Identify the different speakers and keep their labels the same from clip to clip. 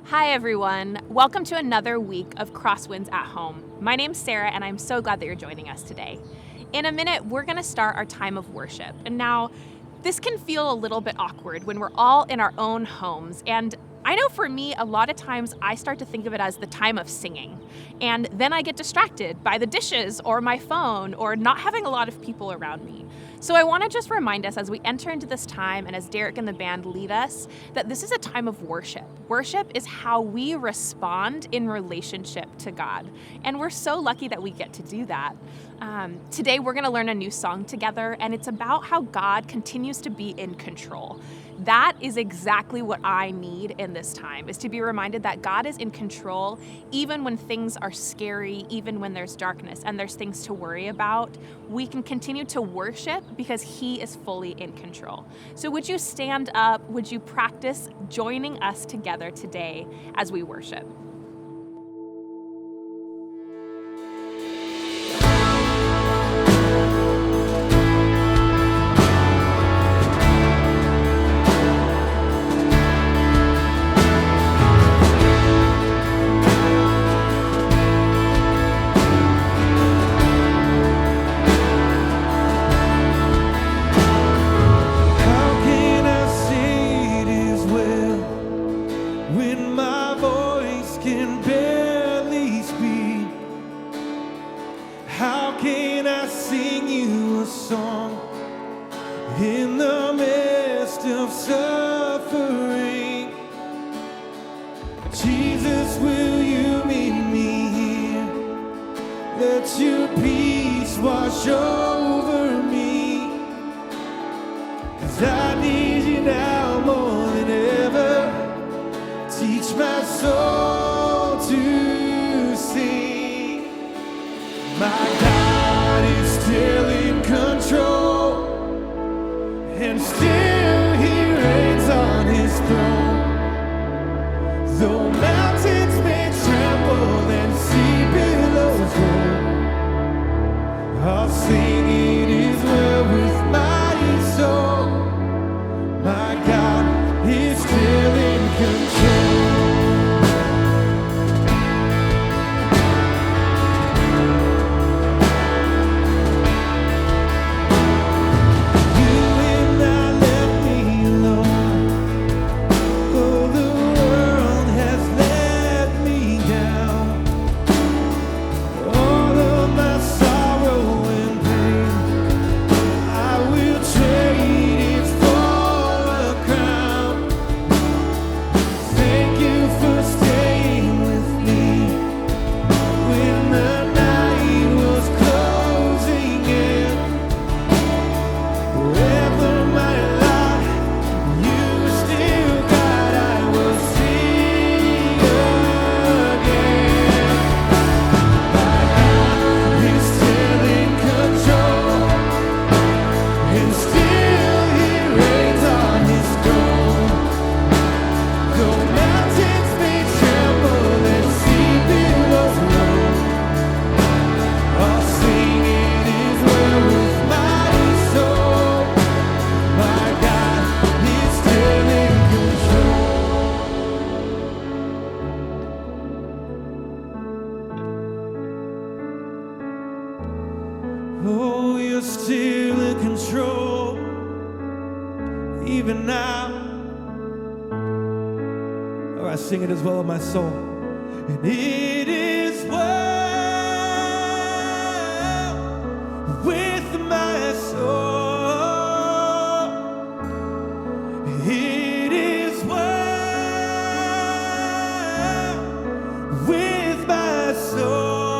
Speaker 1: Hi, everyone. Welcome to another week of Crosswinds at Home. My name's Sarah, and I'm so glad that you're joining us today. In a minute, we're going to start our time of worship. And now, this can feel a little bit awkward when we're all in our own homes. And I know for me, a lot of times I start to think of it as the time of singing. And then I get distracted by the dishes or my phone or not having a lot of people around me. So I want to just remind us as we enter into this time and as Derek and the band lead us, that this is a time of worship. Worship is how we respond in relationship to God. And we're so lucky that we get to do that. Today we're going to learn a new song together, and it's about how God continues to be in control. That is exactly what I need in this time, is to be reminded that God is in control even when things are scary, even when there's darkness and there's things to worry about. We can continue to worship because He is fully in control. So would you stand up? Would you practice joining us together today as we worship?
Speaker 2: Sing it as well in my soul. And it is well with my soul. It is well with my soul.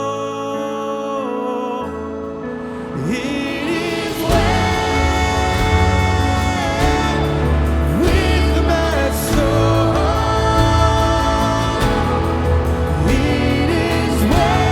Speaker 2: It is well with my soul. It is well.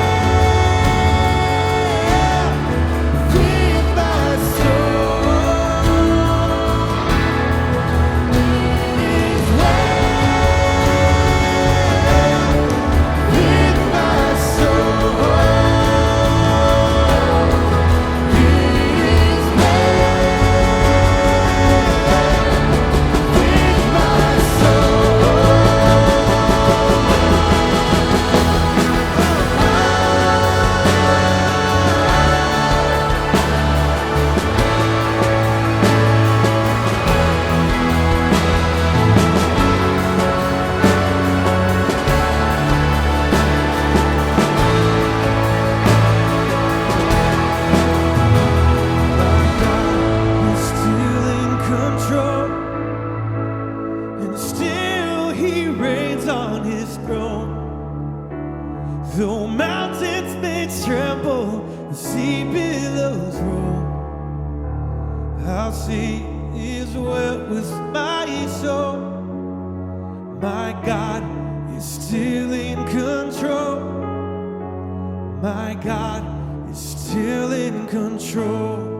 Speaker 2: he reigns on his throne. Though mountains may tremble, the sea billows roll, I'll see his well with my soul. My God is still in control. My God is still in control.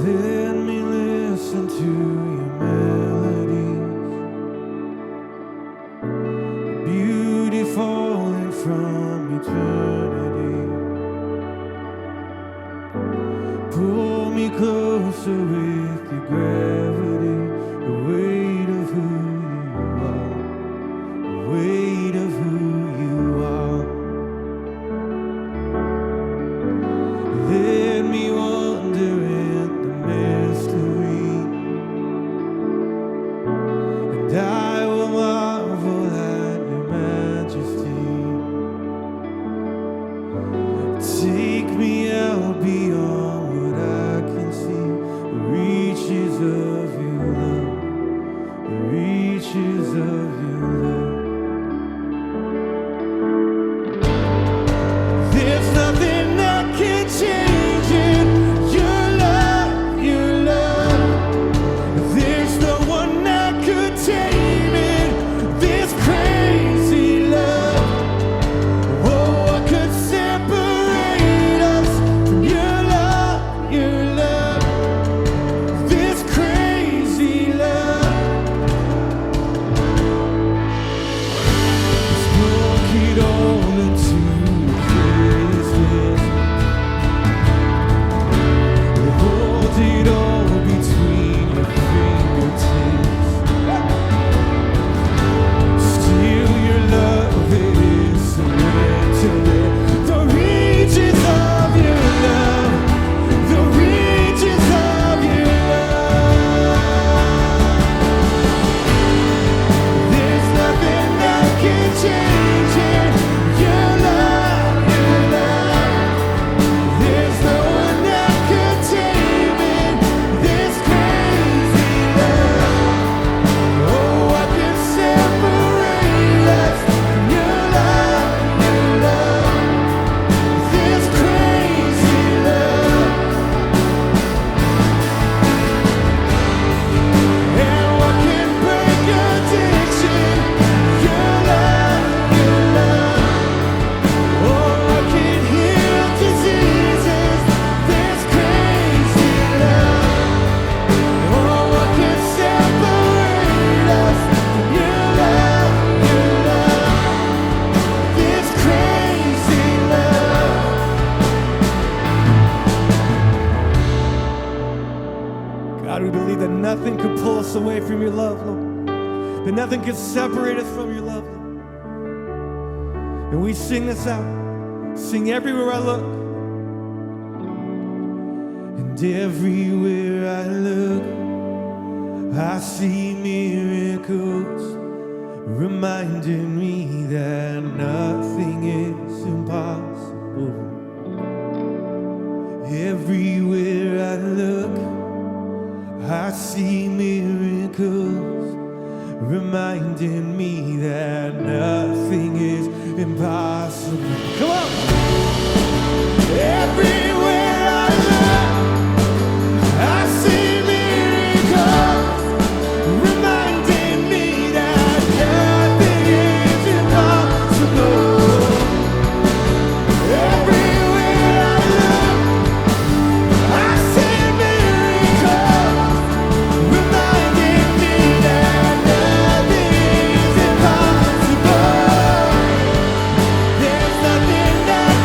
Speaker 2: Let me listen to your melodies, beauty falling from eternity. Pull me closer with your gravity, the weight of who you are, the weight of who you are. Let me wander in the mystery, and I will marvel at your majesty. Take me out beyond what I can see, the reaches of your love, the reaches of your love. There's nothing that can change it. Your love, your love. There's no one that could tame it. This crazy love. Oh, what could separate us from your love, your love? This crazy love. Spoke it all into existence. Hold it all between your fingertips. Still your love, it is surrender. The reaches of your love, the reaches of your love. There's nothing that can change it. Your love, your love. There's no one that could tame it. This crazy love. Oh, what can separate us from your love, your love? This crazy love. And what can break addiction? Your love, your love. Oh, what can heal diseases? This crazy love. Oh, what can separate us from your love, your love? This crazy love. God, we believe that nothing can pull us away from your love, Lord. That nothing can separate us from your love, Lord. And we sing this out. Sing everywhere I look. And everywhere I look, I see miracles, reminding me that nothing is impossible. Everywhere I look, I see miracles, reminding me that nothing is impossible. Come on! Everywhere I look, I see miracles, reminding me that nothing is impossible. Everywhere I look, I see miracles, reminding me that nothing is impossible. There's nothing that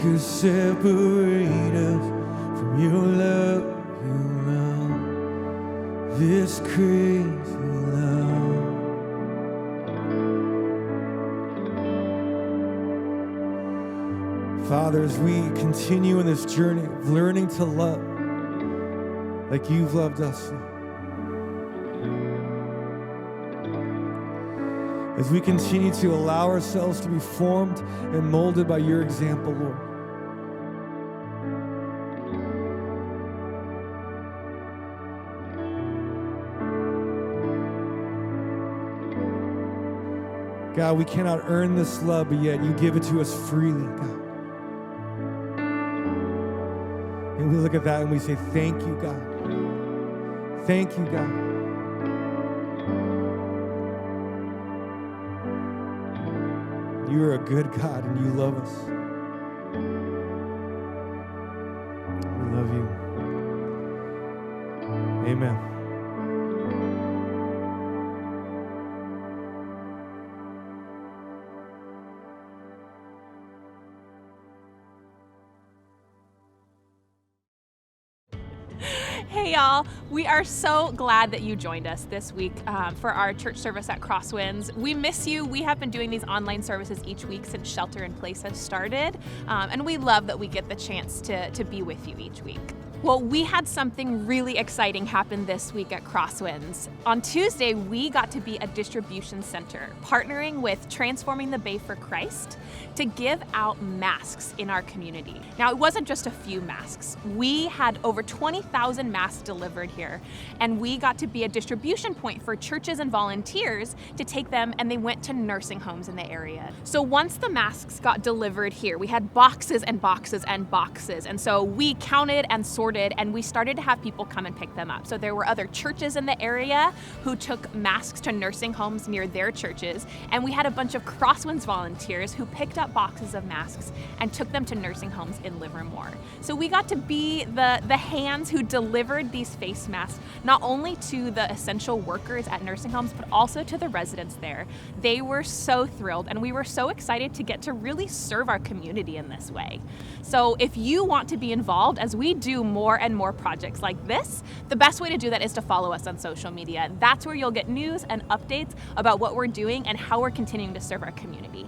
Speaker 2: could separate us from your love, this crazy love. Father, as we continue in this journey of learning to love like you've loved us, as we continue to allow ourselves to be formed and molded by your example, Lord. God, we cannot earn this love, but yet you give it to us freely, God. And we look at that and we say, thank you, God. Thank you, God. You are a good God and you love us. We love you. Amen.
Speaker 1: Hey y'all, we are so glad that you joined us this week for our church service at Crosswinds. We miss you. We have been doing these online services each week since Shelter in Place has started, and we love that we get the chance to be with you each week. Well, we had something really exciting happen this week at Crosswinds. On Tuesday, we got to be a distribution center, partnering with Transforming the Bay for Christ to give out masks in our community. Now, it wasn't just a few masks. We had over 20,000 masks delivered here, and we got to be a distribution point for churches and volunteers to take them, and they went to nursing homes in the area. So once the masks got delivered here, we had boxes and boxes and boxes, and so we counted and sorted, and we started to have people come and pick them up. So there were other churches in the area who took masks to nursing homes near their churches, and we had a bunch of Crosswinds volunteers who picked up boxes of masks and took them to nursing homes in Livermore. So we got to be the hands who delivered these face masks, not only to the essential workers at nursing homes, but also to the residents there. They were so thrilled, and we were so excited to get to really serve our community in this way. So if you want to be involved as we do more and more projects like this, the best way to do that is to follow us on social media. That's where you'll get news and updates about what we're doing and how we're continuing to serve our community.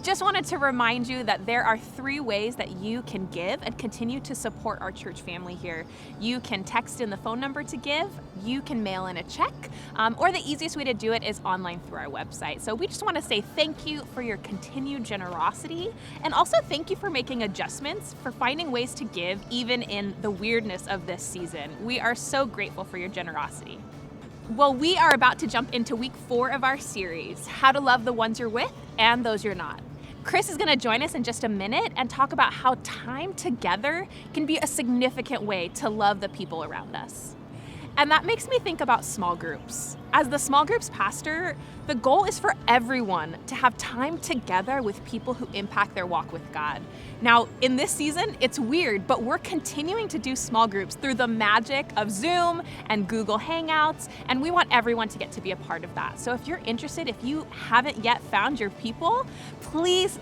Speaker 1: Just wanted to remind you that there are 3 ways that you can give and continue to support our church family here. You can text in the phone number to give, you can mail in a check, or the easiest way to do it is online through our website. So we just want to say thank you for your continued generosity, and also thank you for making adjustments, for finding ways to give even in the weirdness of this season. We are so grateful for your generosity. Well, we are about to jump into week 4 of our series, How to Love the Ones You're With and Those You're Not. Chris is going to join us in just a minute and talk about how time together can be a significant way to love the people around us. And that makes me think about small groups. As the small groups pastor, the goal is for everyone to have time together with people who impact their walk with God. Now, in this season, it's weird, but we're continuing to do small groups through the magic of Zoom and Google Hangouts, and we want everyone to get to be a part of that. So if you're interested, if you haven't yet found your people, please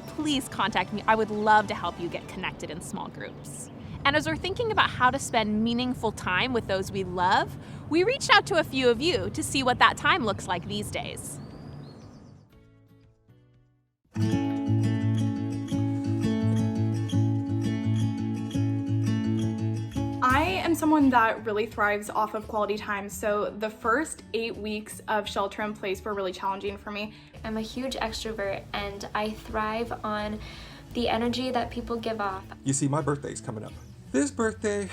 Speaker 1: contact me. I would love to help you get connected in small groups. And as we're thinking about how to spend meaningful time with those we love, we reached out to a few of you to see what that time looks like these days.
Speaker 3: I am someone that really thrives off of quality time, so the first 8 weeks of shelter in place were really challenging for me.
Speaker 4: I'm a huge extrovert, and I thrive on the energy that people give off.
Speaker 5: You see, my birthday's coming up. This birthday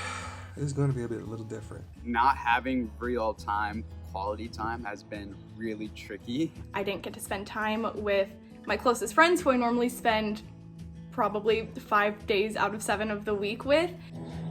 Speaker 5: is going to be a little different.
Speaker 6: Not having real time, quality time has been really tricky.
Speaker 3: I didn't get to spend time with my closest friends who I normally spend probably 5 days out of 7 of the week with.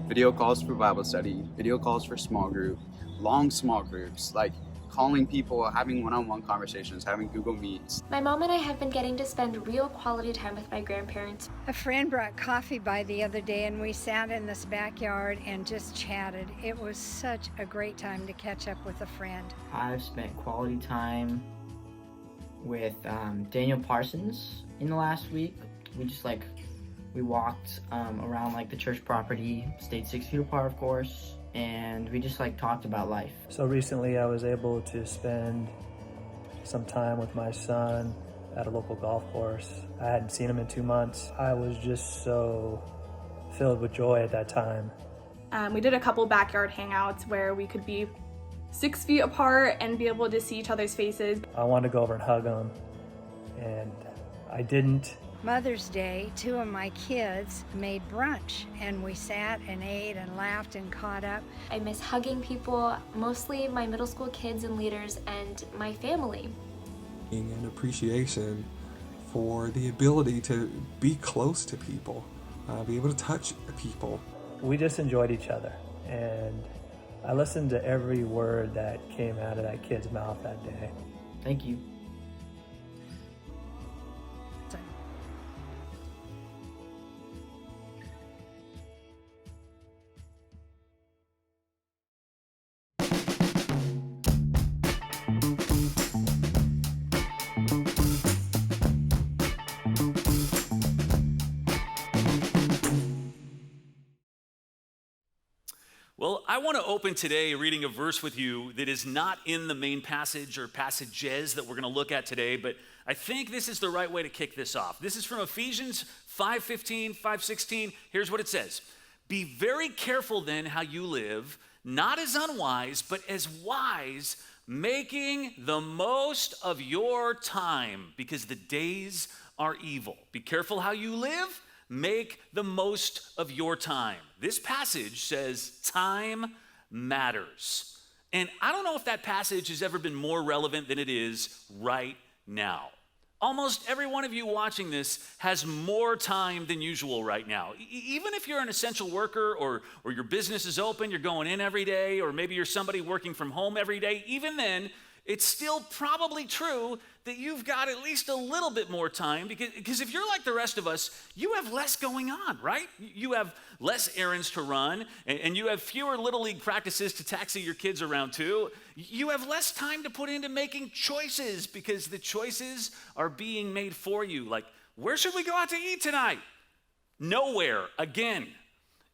Speaker 6: Video calls for Bible study, video calls for small group, long small groups, like calling people, having one-on-one conversations, having Google Meets.
Speaker 4: My mom and I have been getting to spend real quality time with my grandparents.
Speaker 7: A friend brought coffee by the other day, and we sat in this backyard and just chatted. It was such a great time to catch up with a friend.
Speaker 8: I've spent quality time with Daniel Parsons in the last week. We just We walked around like the church property, stayed 6 feet apart, of course, and we just like talked about life.
Speaker 9: So recently I was able to spend some time with my son at a local golf course. I hadn't seen him in 2 months. I was just so filled with joy at that time.
Speaker 3: We did a couple backyard hangouts where we could be 6 feet apart and be able to see each other's faces.
Speaker 9: I wanted to go over and hug him, and I didn't.
Speaker 7: Mother's Day, 2 of my kids made brunch, and we sat and ate and laughed and caught up.
Speaker 4: I miss hugging people, mostly my middle school kids and leaders and my family.
Speaker 5: An appreciation for the ability to be close to people, be able to touch people.
Speaker 9: We just enjoyed each other, and I listened to every word that came out of that kid's mouth that day.
Speaker 8: Thank you.
Speaker 10: Well, I want to open today reading a verse with you that is not in the main passage or passages that we're going to look at today, but I think this is the right way to kick this off. This is from Ephesians 5:15, 5:16. Here's what it says. Be very careful then how you live, not as unwise, but as wise, making the most of your time, because the days are evil. Be careful how you live. Make the most of your time. This passage says time matters. And I don't know if that passage has ever been more relevant than it is right now. Almost every one of you watching this has more time than usual right now. Even if you're an essential worker or your business is open, you're going in every day, or maybe you're somebody working from home every day, even then, it's still probably true that you've got at least a little bit more time because if you're like the rest of us, you have less going on, right? You have less errands to run and you have fewer Little League practices to taxi your kids around to. You have less time to put into making choices because the choices are being made for you. Like, where should we go out to eat tonight? Nowhere, again.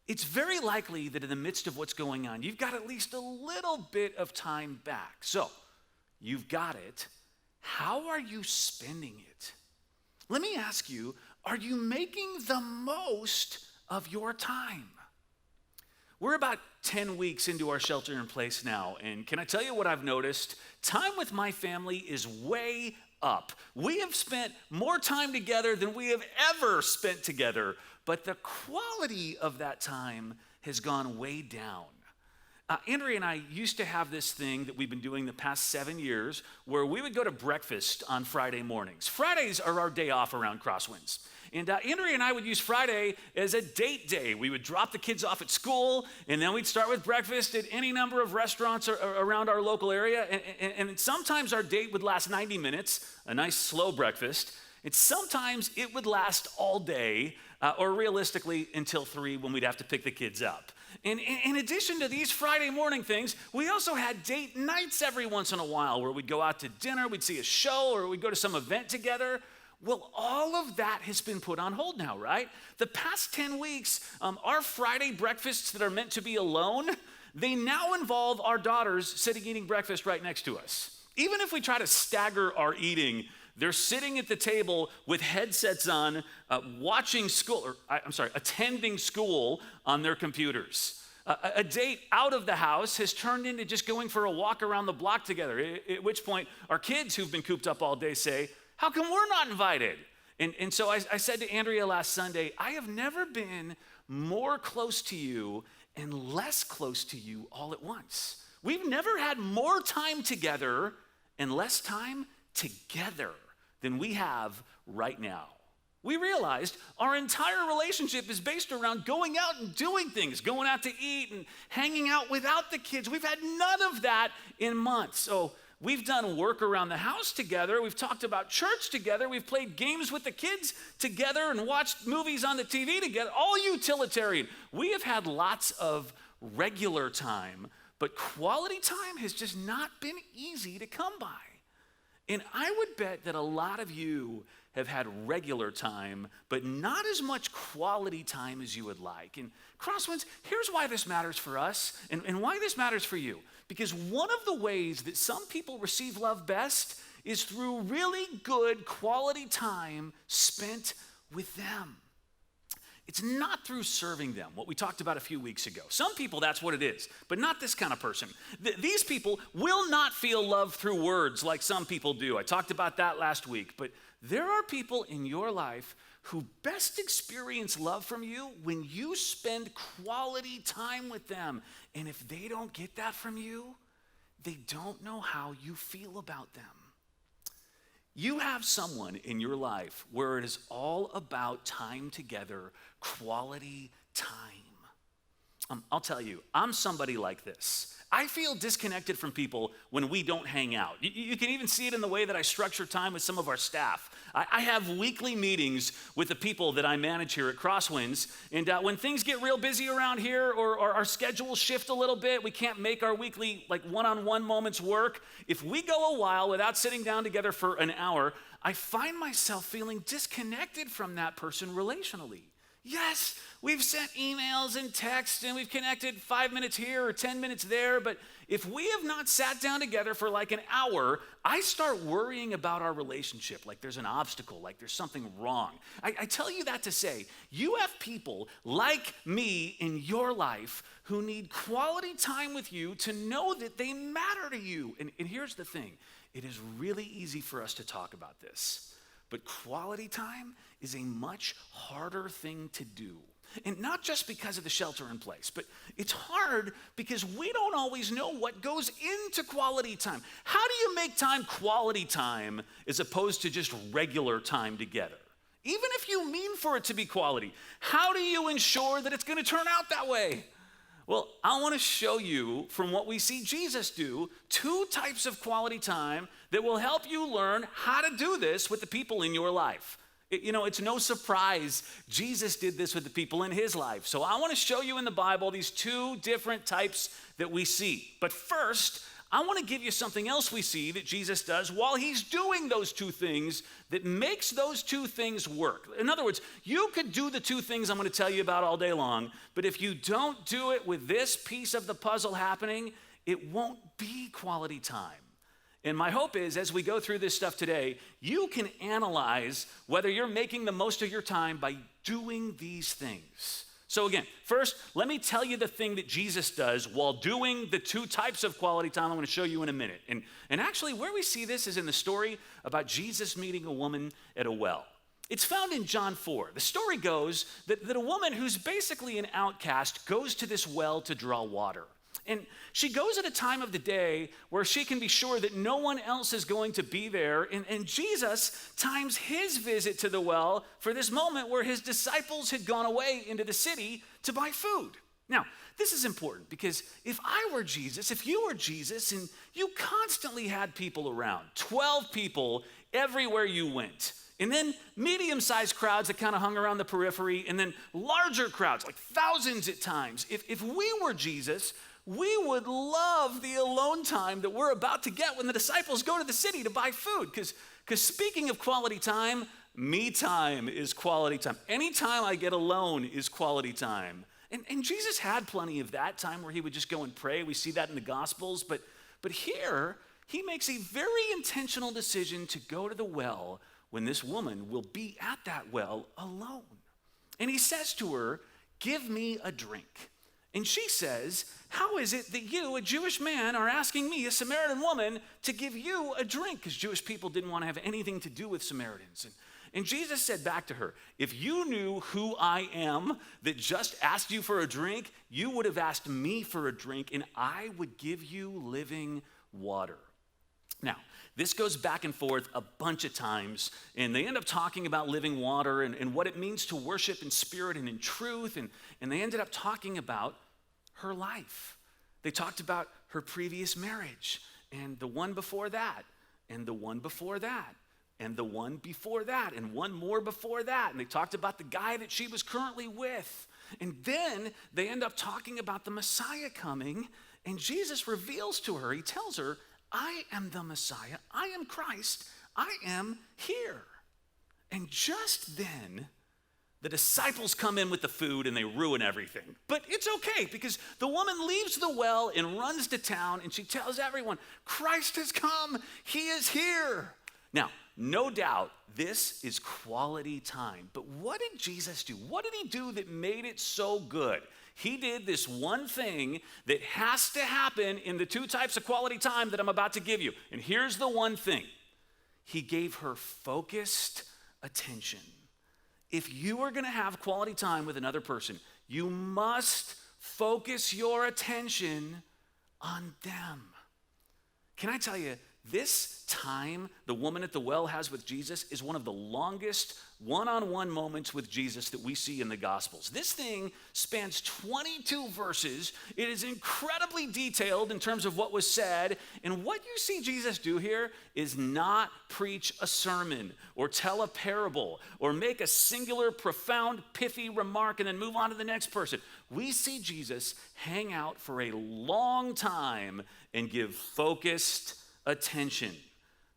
Speaker 10: It's very likely that in the midst of what's going on, you've got at least a little bit of time back. So, you've got it. How are you spending it? Let me ask you, are you making the most of your time? We're about 10 weeks into our shelter in place now, and can I tell you what I've noticed? Time with my family is way up. We have spent more time together than we have ever spent together, but the quality of that time has gone way down. Andrea and I used to have this thing that we've been doing the past 7 years where we would go to breakfast on Friday mornings. Fridays are our day off around Crosswinds. And Andrea and I would use Friday as a date day. We would drop the kids off at school, and then we'd start with breakfast at any number of restaurants around our local area. And sometimes our date would last 90 minutes, a nice slow breakfast. And sometimes it would last all day, or realistically until 3 when we'd have to pick the kids up. And in addition to these Friday morning things, we also had date nights every once in a while where we'd go out to dinner, we'd see a show, or we'd go to some event together. Well, all of that has been put on hold now, right? The past 10 weeks, our Friday breakfasts that are meant to be alone, they now involve our daughters sitting eating breakfast right next to us. Even if we try to stagger our eating, they're sitting at the table with headsets on, attending school on their computers. A date out of the house has turned into just going for a walk around the block together, at which point our kids who've been cooped up all day say, how come we're not invited? And so I said to Andrea last Sunday, I have never been more close to you and less close to you all at once. We've never had more time together and less time together than we have right now. We realized our entire relationship is based around going out and doing things, going out to eat and hanging out without the kids. We've had none of that in months. So we've done work around the house together. We've talked about church together. We've played games with the kids together and watched movies on the TV together, all utilitarian. We have had lots of regular time, but quality time has just not been easy to come by. And I would bet that a lot of you have had regular time, but not as much quality time as you would like. And Crosswinds, here's why this matters for us and why this matters for you. Because one of the ways that some people receive love best is through really good quality time spent with them. It's not through serving them, what we talked about a few weeks ago. Some people, that's what it is, but not this kind of person. These people will not feel love through words like some people do. I talked about that last week, but there are people in your life who best experience love from you when you spend quality time with them. And if they don't get that from you, they don't know how you feel about them. You have someone in your life where it is all about time together, quality time. I'll tell you, I'm somebody like this. I feel disconnected from people when we don't hang out. You can even see it in the way that I structure time with some of our staff. I have weekly meetings with the people that I manage here at Crosswinds, and when things get real busy around here or our schedules shift a little bit, we can't make our weekly one-on-one moments work. If we go a while without sitting down together for an hour, I find myself feeling disconnected from that person relationally. Yes, we've sent emails and texts and we've connected 5 minutes here or 10 minutes there, but if we have not sat down together for like an hour, I start worrying about our relationship, like there's an obstacle, like there's something wrong. I tell you that to say, you have people like me in your life who need quality time with you to know that they matter to you. And here's the thing, it is really easy for us to talk about this. But quality time is a much harder thing to do. And not just because of the shelter in place, but it's hard because we don't always know what goes into quality time. How do you make time quality time as opposed to just regular time together? Even if you mean for it to be quality, how do you ensure that it's going to turn out that way? Well, I want to show you from what we see Jesus do, 2 types of quality time that will help you learn how to do this with the people in your life. It's no surprise Jesus did this with the people in his life. So I want to show you in the Bible these 2 different types that we see. But first, I want to give you something else we see that Jesus does while he's doing those 2 things that makes those 2 things work. In other words, you could do the 2 things I'm going to tell you about all day long, but if you don't do it with this piece of the puzzle happening, it won't be quality time. And my hope is, as we go through this stuff today, you can analyze whether you're making the most of your time by doing these things. So again, first, let me tell you the thing that Jesus does while doing the 2 types of quality time I'm going to show you in a minute. And actually, where we see this is in the story about Jesus meeting a woman at a well. It's found in John 4. The story goes that a woman who's basically an outcast goes to this well to draw water. And she goes at a time of the day where she can be sure that no one else is going to be there. And Jesus times his visit to the well for this moment where his disciples had gone away into the city to buy food. Now, this is important because if I were Jesus, if you were Jesus, and you constantly had people around, 12 people everywhere you went, and then medium-sized crowds that kind of hung around the periphery, and then larger crowds, like thousands at times. If we were Jesus, we would love the alone time that we're about to get when the disciples go to the city to buy food. Because speaking of quality time, me time is quality time. Anytime I get alone is quality time. And Jesus had plenty of that time where he would just go and pray. We see that in the Gospels. But here, he makes a very intentional decision to go to the well when this woman will be at that well alone. And he says to her, "Give me a drink." And she says, "How is it that you, a Jewish man, are asking me, a Samaritan woman, to give you a drink?" Because Jewish people didn't want to have anything to do with Samaritans. And Jesus said back to her, "If you knew who I am that just asked you for a drink, you would have asked me for a drink, and I would give you living water." Now, this goes back and forth a bunch of times, and they end up talking about living water and what it means to worship in spirit and in truth, and they ended up talking about her life. They talked about her previous marriage, and the one before that, and the one before that, and the one before that, and one more before that, and they talked about the guy that she was currently with. And then they end up talking about the Messiah coming, and Jesus reveals to her, he tells her, "I am the Messiah, I am Christ, I am here." And just then, the disciples come in with the food and they ruin everything. But it's okay because the woman leaves the well and runs to town and she tells everyone, Christ has come, he is here. Now, no doubt this is quality time, but what did Jesus do? What did he do that made it so good? He did this one thing that has to happen in the two types of quality time that I'm about to give you. And here's the one thing. He gave her focused attention. If you are going to have quality time with another person, you must focus your attention on them. Can I tell you, this time the woman at the well has with Jesus is one of the longest one-on-one moments with Jesus that we see in the Gospels. This thing spans 22 verses. It is incredibly detailed in terms of what was said. And what you see Jesus do here is not preach a sermon or tell a parable or make a singular, profound, pithy remark and then move on to the next person. We see Jesus hang out for a long time and give focused attention.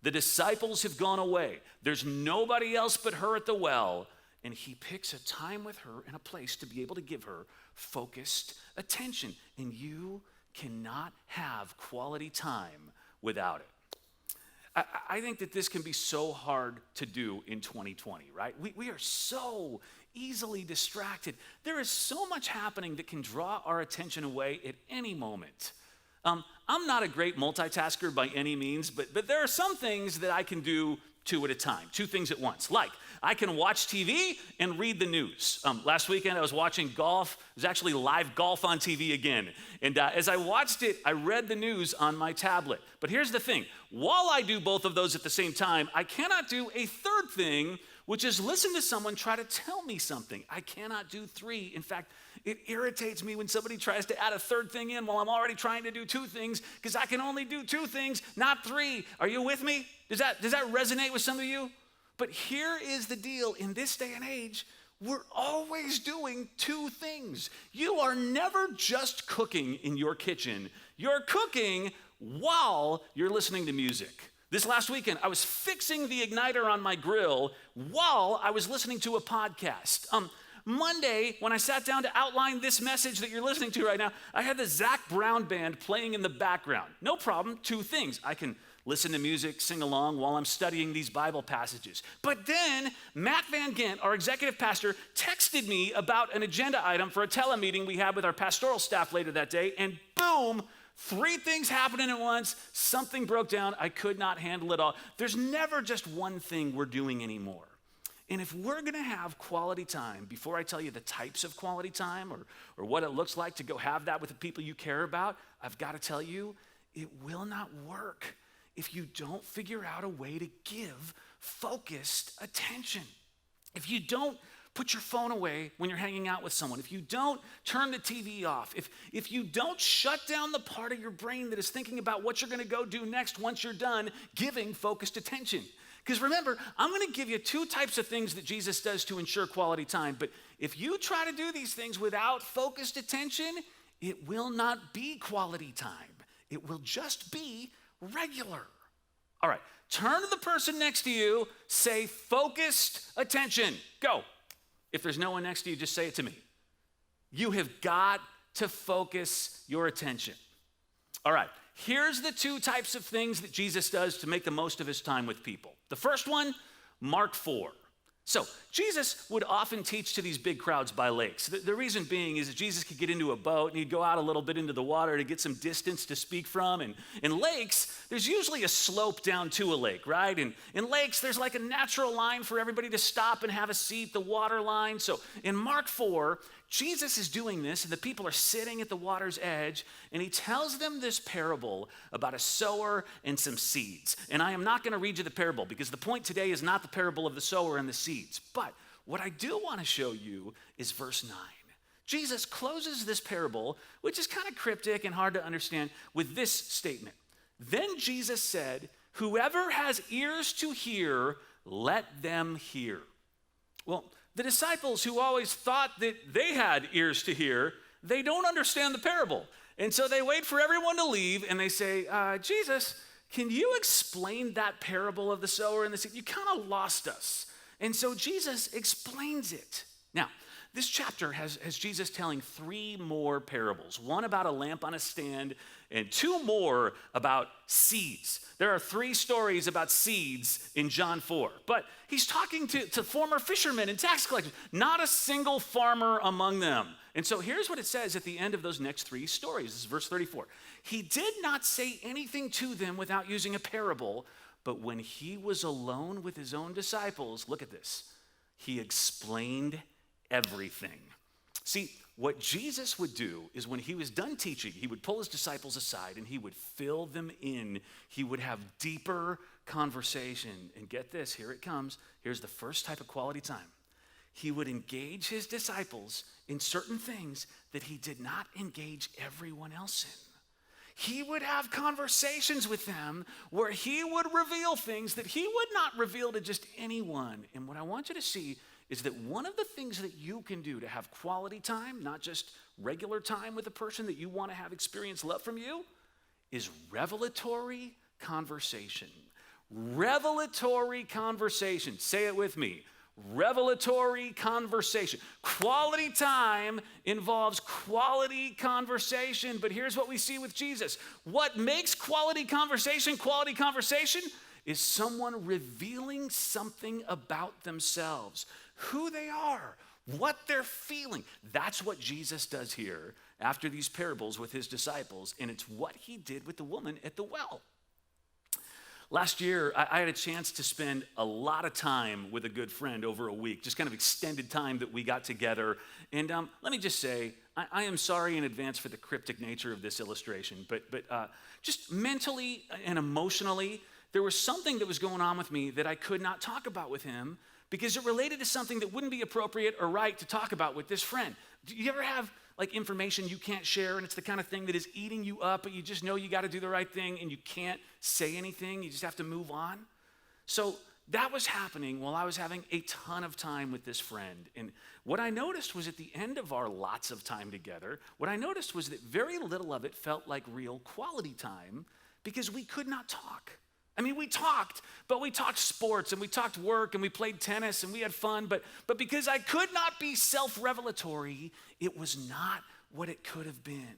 Speaker 10: The disciples have gone away. There's nobody else but her at the well, and he picks a time with her and a place to be able to give her focused attention. And you cannot have quality time without it. I think that this can be so hard to do in 2020, right? We are so easily distracted. There is so much happening that can draw our attention away at any moment. I'm not a great multitasker by any means, but there are some things that I can do two at a time, two things at once. Like, I can watch TV and read the news. Last weekend, I was watching golf. It was actually live golf on TV again. And as I watched it, I read the news on my tablet. But here's the thing. While I do both of those at the same time, I cannot do a third thing, which is listen to someone try to tell me something. I cannot do three. In fact, it irritates me when somebody tries to add a third thing in while I'm already trying to do two things because I can only do two things, not three. Are you with me? Does that resonate with some of you? But here is the deal. In this day and age, we're always doing two things. You are never just cooking in your kitchen. You're cooking while you're listening to music. This last weekend, I was fixing the igniter on my grill while I was listening to a podcast. Monday, when I sat down to outline this message that you're listening to right now, I had the Zach Brown Band playing in the background. No problem, two things. I can listen to music, sing along while I'm studying these Bible passages. But then Matt Van Gent, our executive pastor, texted me about an agenda item for a telemeeting we had with our pastoral staff later that day, and boom, three things happening at once. Something broke down. I could not handle it all. There's never just one thing we're doing anymore. And if we're going to have quality time, before I tell you the types of quality time or what it looks like to go have that with the people you care about, I've got to tell you, it will not work if you don't figure out a way to give focused attention. If you don't put your phone away when you're hanging out with someone, if you don't turn the TV off, if you don't shut down the part of your brain that is thinking about what you're going to go do next once you're done giving focused attention. Because remember, I'm going to give you two types of things that Jesus does to ensure quality time. But if you try to do these things without focused attention, it will not be quality time. It will just be regular. All right, turn to the person next to you, say focused attention. Go. If there's no one next to you, just say it to me. You have got to focus your attention. All right. Here's the two types of things that Jesus does to make the most of his time with people. The first one, Mark 4. So Jesus would often teach to these big crowds by lakes. The reason being is that Jesus could get into a boat and he'd go out a little bit into the water to get some distance to speak from. And in lakes, there's usually a slope down to a lake, right? And in lakes, there's like a natural line for everybody to stop and have a seat, the water line. So in Mark 4, Jesus is doing this, and the people are sitting at the water's edge, and he tells them this parable about a sower and some seeds. And I am not going to read you the parable, because the point today is not the parable of the sower and the seeds. But what I do want to show you is verse 9. Jesus closes this parable, which is kind of cryptic and hard to understand, with this statement. Then Jesus said, "Whoever has ears to hear, let them hear." Well, the disciples who always thought that they had ears to hear, they don't understand the parable. And so they wait for everyone to leave and they say, Jesus, can you explain that parable of the sower and the seed? You kind of lost us. And so Jesus explains it. Now, this chapter has Jesus telling 3 more parables, one about a lamp on a stand and 2 more about seeds. There are 3 stories about seeds in John 4, but he's talking to former fishermen and tax collectors, not a single farmer among them. And so here's what it says at the end of those next 3 stories. This is verse 34. He did not say anything to them without using a parable, but when he was alone with his own disciples, look at this, he explained everything. See, what Jesus would do is when he was done teaching, he would pull his disciples aside and he would fill them in. He would have deeper conversation. And get this, here it comes. Here's the first type of quality time. He would engage his disciples in certain things that he did not engage everyone else in. He would have conversations with them where he would reveal things that he would not reveal to just anyone. And what I want you to see is that one of the things that you can do to have quality time, not just regular time with a person that you want to have experience love from you, is revelatory conversation. Revelatory conversation. Say it with me. Revelatory conversation. Quality time involves quality conversation, but here's what we see with Jesus. What makes quality conversation is someone revealing something about themselves, who they are, what they're feeling. That's what Jesus does here after these parables with his disciples, and it's what he did with the woman at the well. Last year, I had a chance to spend a lot of time with a good friend over a week, just kind of extended time that we got together. And let me just say, I am sorry in advance for the cryptic nature of this illustration, but just mentally and emotionally, there was something that was going on with me that I could not talk about with him because it related to something that wouldn't be appropriate or right to talk about with this friend. Do you ever have like information you can't share and it's the kind of thing that is eating you up, but you just know you got to do the right thing and you can't say anything, you just have to move on? So that was happening while I was having a ton of time with this friend. And what I noticed was at the end of our lots of time together, what I noticed was that very little of it felt like real quality time because we could not talk. I mean, we talked, but we talked sports and we talked work and we played tennis and we had fun, but because I could not be self-revelatory, it was not what it could have been.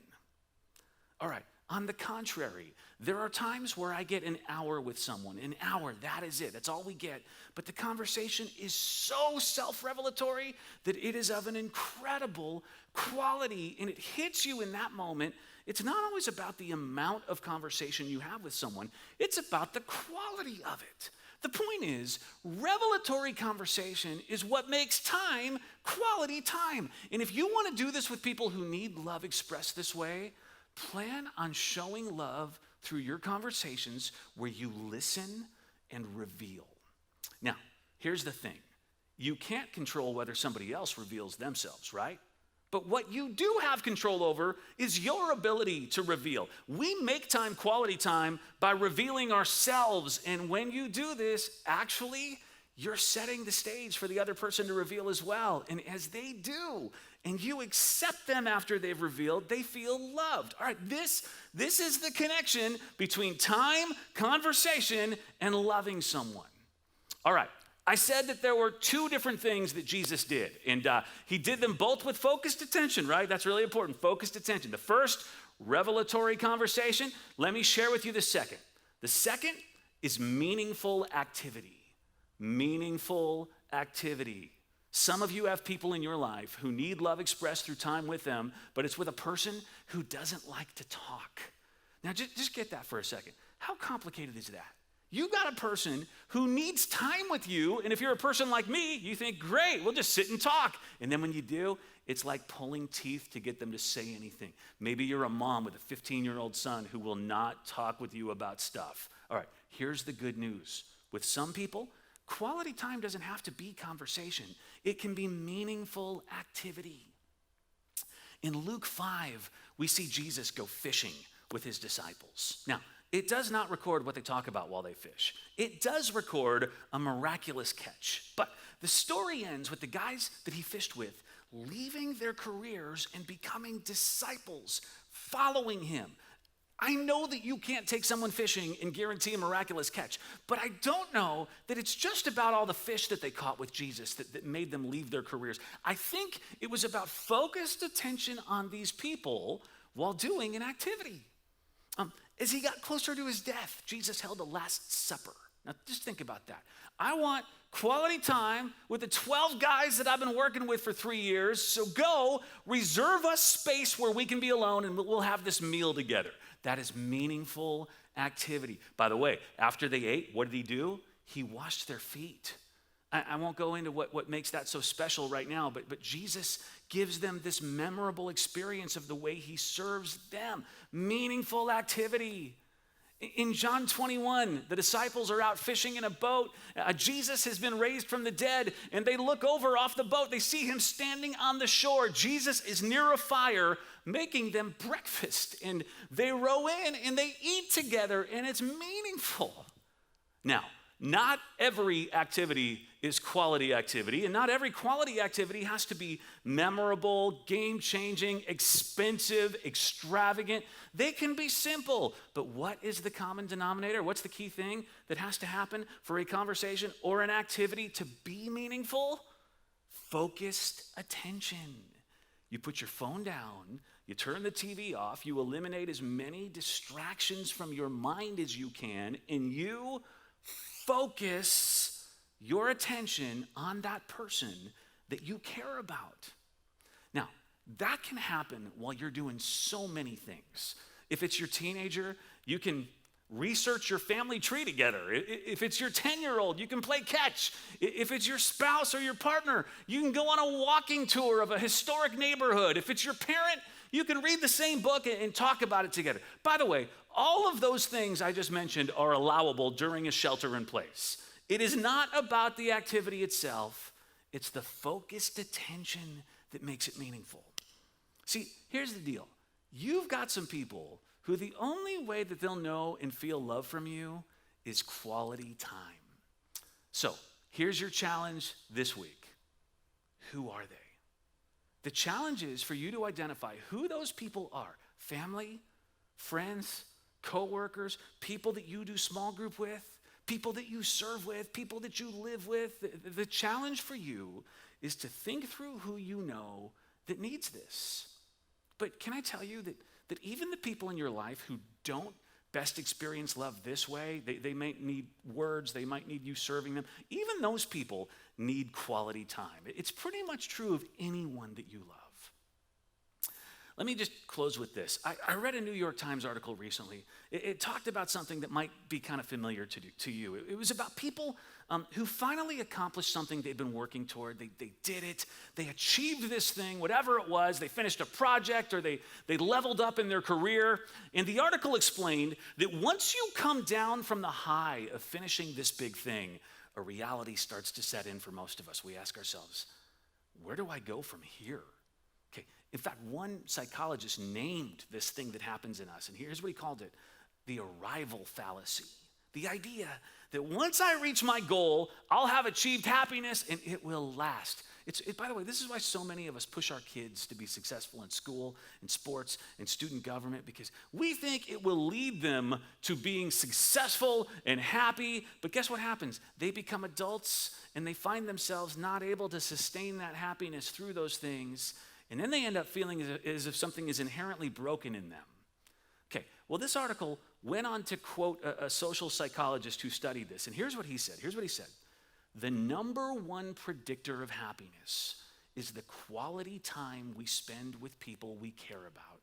Speaker 10: All right, on the contrary, there are times where I get an hour with someone. An hour, that is it. That's all we get. But the conversation is so self-revelatory that it is of an incredible quality and it hits you in that moment. It's not always about the amount of conversation you have with someone. It's about the quality of it. The point is, revelatory conversation is what makes time quality time. And if you want to do this with people who need love expressed this way, plan on showing love through your conversations where you listen and reveal. Now, here's the thing. You can't control whether somebody else reveals themselves, right? But what you do have control over is your ability to reveal. We make time quality time by revealing ourselves. And when you do this, actually, you're setting the stage for the other person to reveal as well. And as they do, and you accept them after they've revealed, they feel loved. All right, this is the connection between time, conversation, and loving someone. All right. I said that there were 2 different things that Jesus did, and he did them both with focused attention, right? That's really important, focused attention. The first, revelatory conversation. Let me share with you the second. The second is meaningful activity. Meaningful activity. Some of you have people in your life who need love expressed through time with them, but it's with a person who doesn't like to talk. Now, just get that for a second. How complicated is that? You got a person who needs time with you, and if you're a person like me, you think, great, we'll just sit and talk. And then when you do, it's like pulling teeth to get them to say anything. Maybe you're a mom with a 15-year-old son who will not talk with you about stuff. All right, here's the good news. With some people, quality time doesn't have to be conversation. It can be meaningful activity. In Luke 5, we see Jesus go fishing with his disciples. Now, it does not record what they talk about while they fish. It does record a miraculous catch. But the story ends with the guys that he fished with leaving their careers and becoming disciples, following him. I know that you can't take someone fishing and guarantee a miraculous catch, but I don't know that it's just about all the fish that they caught with Jesus that made them leave their careers. I think it was about focused attention on these people while doing an activity. As he got closer to his death, Jesus held a Last Supper. Now, just think about that. I want quality time with the 12 guys that I've been working with for 3 years, so go reserve us space where we can be alone and we'll have this meal together. That is meaningful activity. By the way, after they ate, what did he do? He washed their feet. I won't go into what makes that so special right now, but Jesus gives them this memorable experience of the way he serves them. Meaningful activity. In John 21, the disciples are out fishing in a boat. Jesus has been raised from the dead, and they look over off the boat. They see him standing on the shore. Jesus is near a fire making them breakfast, and they row in and they eat together, and it's meaningful. Now, not every activity is quality activity, and not every quality activity has to be memorable, game-changing, expensive, extravagant. They can be simple, but what is the common denominator? What's the key thing that has to happen for a conversation or an activity to be meaningful? Focused attention. You put your phone down, you turn the TV off, you eliminate as many distractions from your mind as you can, and you focus your attention on that person that you care about. Now, that can happen while you're doing so many things. If it's your teenager, you can research your family tree together. If it's your 10-year-old, you can play catch. If it's your spouse or your partner, you can go on a walking tour of a historic neighborhood. If it's your parent, you can read the same book and talk about it together. By the way, all of those things I just mentioned are allowable during a shelter in place. It is not about the activity itself. It's the focused attention that makes it meaningful. See, here's the deal. You've got some people who the only way that they'll know and feel love from you is quality time. So here's your challenge this week. Who are they? The challenge is for you to identify who those people are. Family, friends, coworkers, people that you do small group with, people that you serve with, people that you live with. The challenge for you is to think through who you know that needs this. But can I tell you that even the people in your life who don't best experience love this way, they might need words, they might need you serving them, even those people need quality time. It's pretty much true of anyone that you love. Let me just close with this. I read a New York Times article recently. It talked about something that might be kind of familiar to you. It was about people who finally accomplished something they'd been working toward. They did it. They achieved this thing, whatever it was. They finished a project or they leveled up in their career. And the article explained that once you come down from the high of finishing this big thing, a reality starts to set in for most of us. We ask ourselves, where do I go from here? Okay. In fact, one psychologist named this thing that happens in us, and here's what he called it: the arrival fallacy. The idea that once I reach my goal, I'll have achieved happiness and it will last. By the way, this is why so many of us push our kids to be successful in school, in sports, in student government, because we think it will lead them to being successful and happy. But guess what happens? They become adults and they find themselves not able to sustain that happiness through those things. And then they end up feeling as if something is inherently broken in them. Okay, well, this article went on to quote a social psychologist who studied this. And here's what he said. The number one predictor of happiness is the quality time we spend with people we care about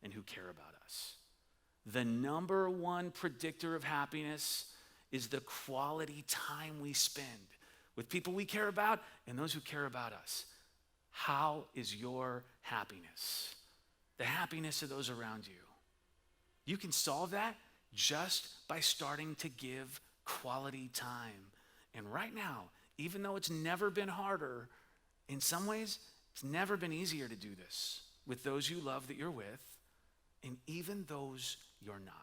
Speaker 10: and who care about us. The number one predictor of happiness is the quality time we spend with people we care about and those who care about us. How is your happiness? The happiness of those around you. You can solve that just by starting to give quality time. And right now, even though it's never been harder, in some ways, it's never been easier to do this with those you love that you're with, and even those you're not.